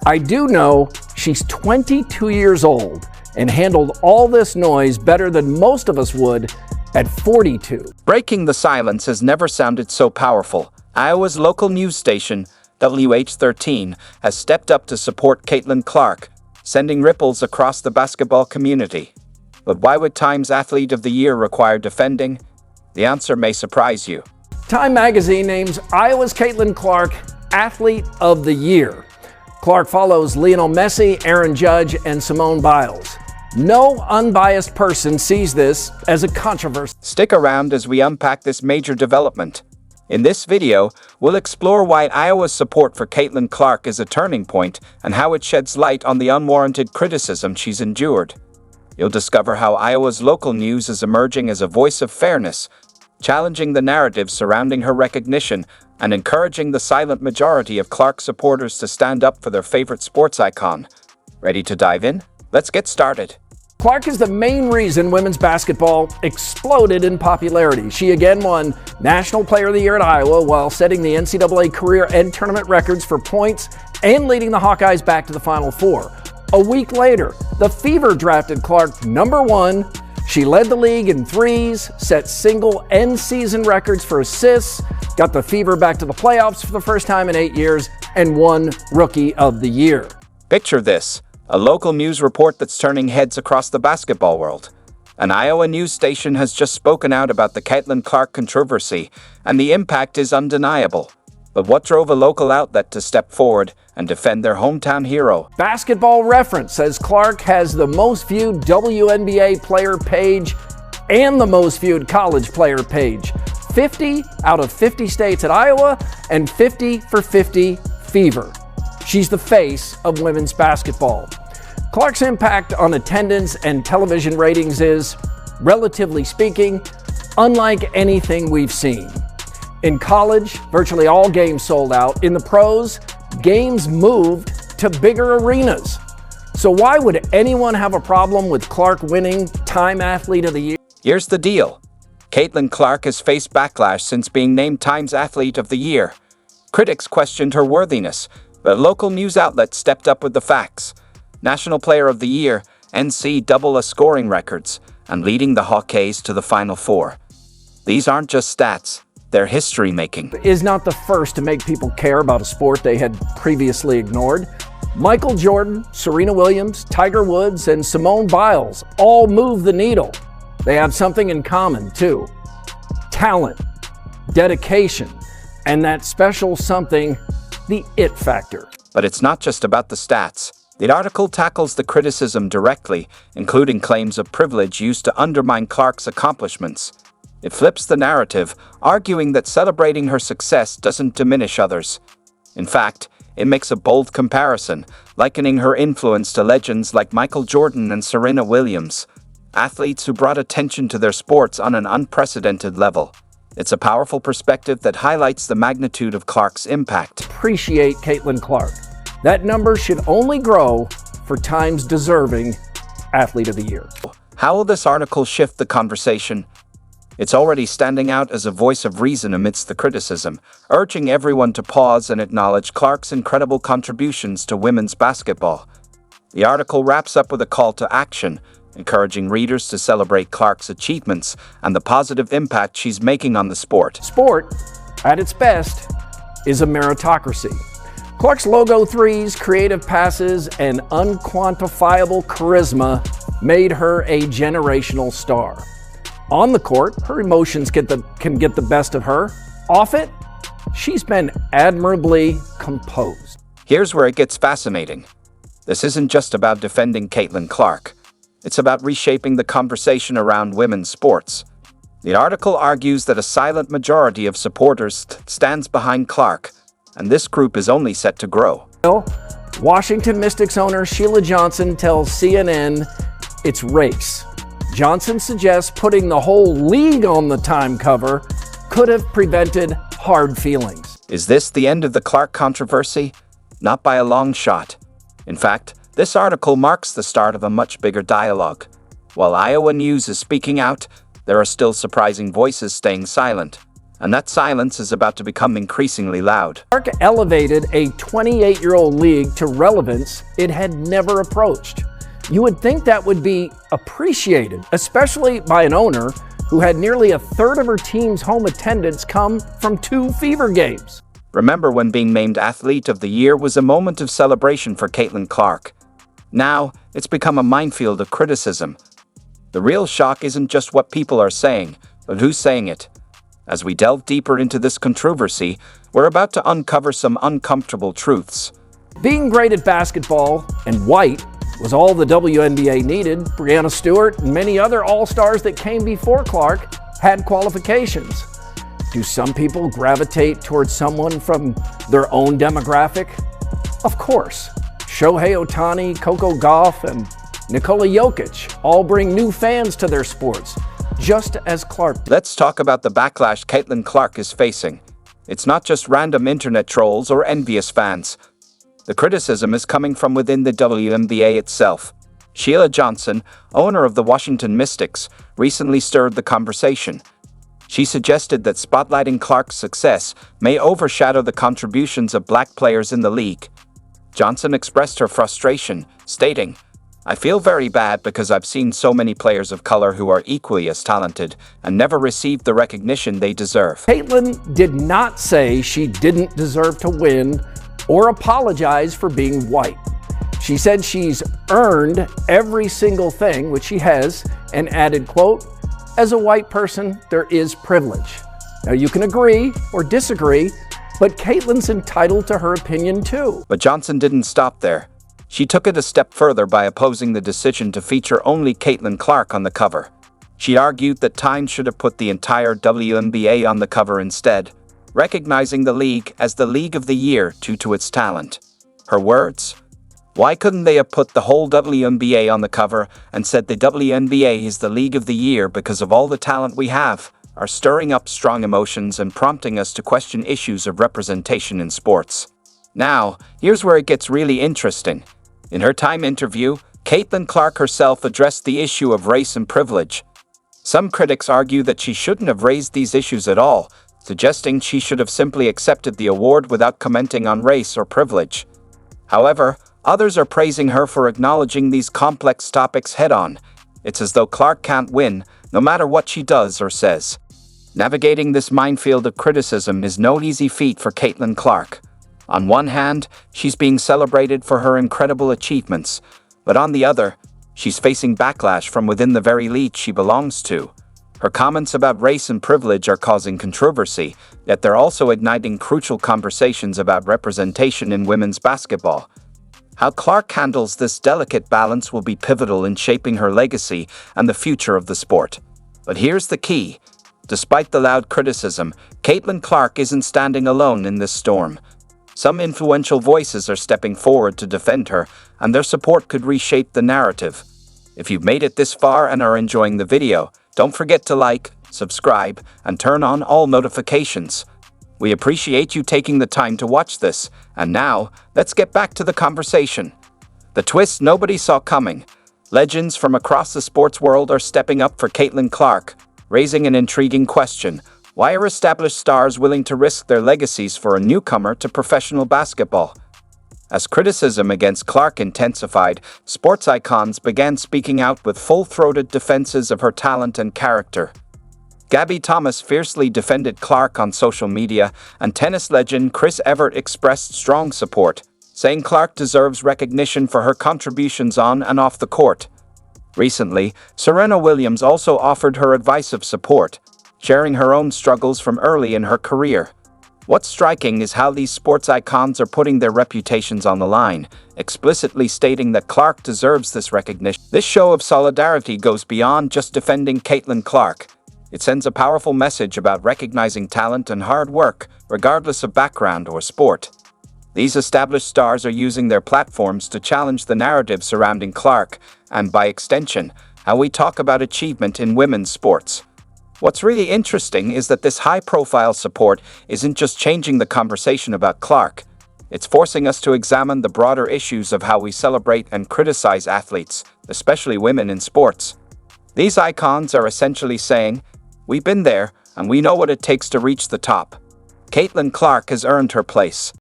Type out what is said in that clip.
I do know she's 22 years old and handled all this noise better than most of us would at 42. Breaking the silence has never sounded so powerful. Iowa's local news station, WH13, has stepped up to support Caitlin Clark, sending ripples across the basketball community. But why would Time's Athlete of the Year require defending? The answer may surprise you. Time magazine names Iowa's Caitlin Clark Athlete of the Year. Clark follows Lionel Messi, Aaron Judge, and Simone Biles. No unbiased person sees this as a controversy. Stick around as we unpack this major development. In this video, we'll explore why Iowa's support for Caitlin Clark is a turning point and how it sheds light on the unwarranted criticism she's endured. You'll discover how Iowa's local news is emerging as a voice of fairness, challenging the narrative surrounding her recognition and encouraging the silent majority of Clark supporters to stand up for their favorite sports icon. Ready to dive in? Let's get started. Clark is the main reason women's basketball exploded in popularity. She again won National Player of the Year at Iowa while setting the NCAA career and tournament records for points and leading the Hawkeyes back to the Final Four. A week later, the Fever drafted Clark number 1. She led the league in threes, set single and season records for assists, got the Fever back to the playoffs for the first time in 8 years, and won Rookie of the Year. Picture this. A local news report that's turning heads across the basketball world. An Iowa news station has just spoken out about the Caitlin Clark controversy, and the impact is undeniable. But what drove a local outlet to step forward and defend their hometown hero? Basketball Reference says Clark has the most viewed WNBA player page and the most viewed college player page. 50 out of 50 states at Iowa and 50 for 50 Fever. She's the face of women's basketball. Clark's impact on attendance and television ratings is, relatively speaking, unlike anything we've seen. In college, virtually all games sold out. In the pros, games moved to bigger arenas. So why would anyone have a problem with Clark winning Time Athlete of the Year? Here's the deal. Caitlin Clark has faced backlash since being named Time's Athlete of the Year. Critics questioned her worthiness, but a local news outlet stepped up with the facts. National Player of the Year, NC double scoring records, and leading the Hawkeyes to the Final Four. These aren't just stats, they're history-making. Is not the first to make people care about a sport they had previously ignored. Michael Jordan, Serena Williams, Tiger Woods, and Simone Biles all move the needle. They have something in common, too. Talent, dedication, and that special something, the it factor. But it's not just about the stats. The article tackles the criticism directly, including claims of privilege used to undermine Clark's accomplishments. It flips the narrative, arguing that celebrating her success doesn't diminish others. In fact, it makes a bold comparison, likening her influence to legends like Michael Jordan and Serena Williams, athletes who brought attention to their sports on an unprecedented level. It's a powerful perspective that highlights the magnitude of Clark's impact. Appreciate Caitlin Clark. That number should only grow for Time's deserving Athlete of the Year. How will this article shift the conversation? It's already standing out as a voice of reason amidst the criticism, urging everyone to pause and acknowledge Clark's incredible contributions to women's basketball. The article wraps up with a call to action, encouraging readers to celebrate Clark's achievements and the positive impact she's making on the sport. Sport, at its best, is a meritocracy. Clark's logo threes, creative passes, and unquantifiable charisma made her a generational star. On the court, her emotions can get the best of her. Off it, she's been admirably composed. Here's where it gets fascinating. This isn't just about defending Caitlin Clark. It's about reshaping the conversation around women's sports. The article argues that a silent majority of supporters stands behind Clark, and this group is only set to grow. Washington Mystics owner Sheila Johnson tells CNN it's race. Johnson suggests putting the whole league on the Time cover could have prevented hard feelings. Is this the end of the Clark controversy? Not by a long shot. In fact, this article marks the start of a much bigger dialogue. While Iowa news is speaking out, there are still surprising voices staying silent. And that silence is about to become increasingly loud. Clark elevated a 28-year-old league to relevance it had never approached. You would think that would be appreciated, especially by an owner who had nearly a third of her team's home attendance come from 2 Fever games. Remember when being named Athlete of the Year was a moment of celebration for Caitlin Clark. Now, it's become a minefield of criticism. The real shock isn't just what people are saying, but who's saying it. As we delve deeper into this controversy, we're about to uncover some uncomfortable truths. Being great at basketball and white was all the WNBA needed. Breanna Stewart and many other all-stars that came before Clark had qualifications. Do some people gravitate towards someone from their own demographic? Of course. Shohei Ohtani, Coco Gauff, and Nikola Jokic all bring new fans to their sports, just as Clark. Let's talk about the backlash Caitlin Clark is facing. It's not just random internet trolls or envious fans. The criticism is coming from within the WNBA itself. Sheila Johnson, owner of the Washington Mystics, recently stirred the conversation. She suggested that spotlighting Clark's success may overshadow the contributions of black players in the league. Johnson expressed her frustration, stating, "I feel very bad because I've seen so many players of color who are equally as talented and never received the recognition they deserve." Caitlin did not say she didn't deserve to win or apologize for being white. She said she's earned every single thing, which she has, and added, quote, "As a white person, there is privilege." Now you can agree or disagree, but Caitlin's entitled to her opinion too. But Johnson didn't stop there. She took it a step further by opposing the decision to feature only Caitlin Clark on the cover. She argued that Time should have put the entire WNBA on the cover instead, recognizing the league as the League of the Year due to its talent. Her words? "Why couldn't they have put the whole WNBA on the cover and said the WNBA is the League of the Year because of all the talent we have?" are stirring up strong emotions and prompting us to question issues of representation in sports. Now, here's where it gets really interesting. In her Time interview, Caitlin Clark herself addressed the issue of race and privilege. Some critics argue that she shouldn't have raised these issues at all, suggesting she should have simply accepted the award without commenting on race or privilege. However, others are praising her for acknowledging these complex topics head-on. It's as though Clark can't win, no matter what she does or says. Navigating this minefield of criticism is no easy feat for Caitlin Clark. On one hand, she's being celebrated for her incredible achievements, but on the other, she's facing backlash from within the very league she belongs to. Her comments about race and privilege are causing controversy, yet they're also igniting crucial conversations about representation in women's basketball. How Clark handles this delicate balance will be pivotal in shaping her legacy and the future of the sport. But here's the key. Despite the loud criticism, Caitlin Clark isn't standing alone in this storm. Some influential voices are stepping forward to defend her, and their support could reshape the narrative. If you've made it this far and are enjoying the video, don't forget to like, subscribe, and turn on all notifications. We appreciate you taking the time to watch this, and now, let's get back to the conversation. The twist nobody saw coming. Legends from across the sports world are stepping up for Caitlin Clark, raising an intriguing question. Why are established stars willing to risk their legacies for a newcomer to professional basketball? As criticism against Clark intensified, sports icons began speaking out with full-throated defenses of her talent and character. Gabby Thomas fiercely defended Clark on social media, and tennis legend Chris Evert expressed strong support, saying Clark deserves recognition for her contributions on and off the court. Recently, Serena Williams also offered her advice of support, sharing her own struggles from early in her career. What's striking is how these sports icons are putting their reputations on the line, explicitly stating that Clark deserves this recognition. This show of solidarity goes beyond just defending Caitlin Clark. It sends a powerful message about recognizing talent and hard work, regardless of background or sport. These established stars are using their platforms to challenge the narrative surrounding Clark, and by extension, how we talk about achievement in women's sports. What's really interesting is that this high-profile support isn't just changing the conversation about Clark. It's forcing us to examine the broader issues of how we celebrate and criticize athletes, especially women in sports. These icons are essentially saying, "We've been there, and we know what it takes to reach the top. Caitlin Clark has earned her place.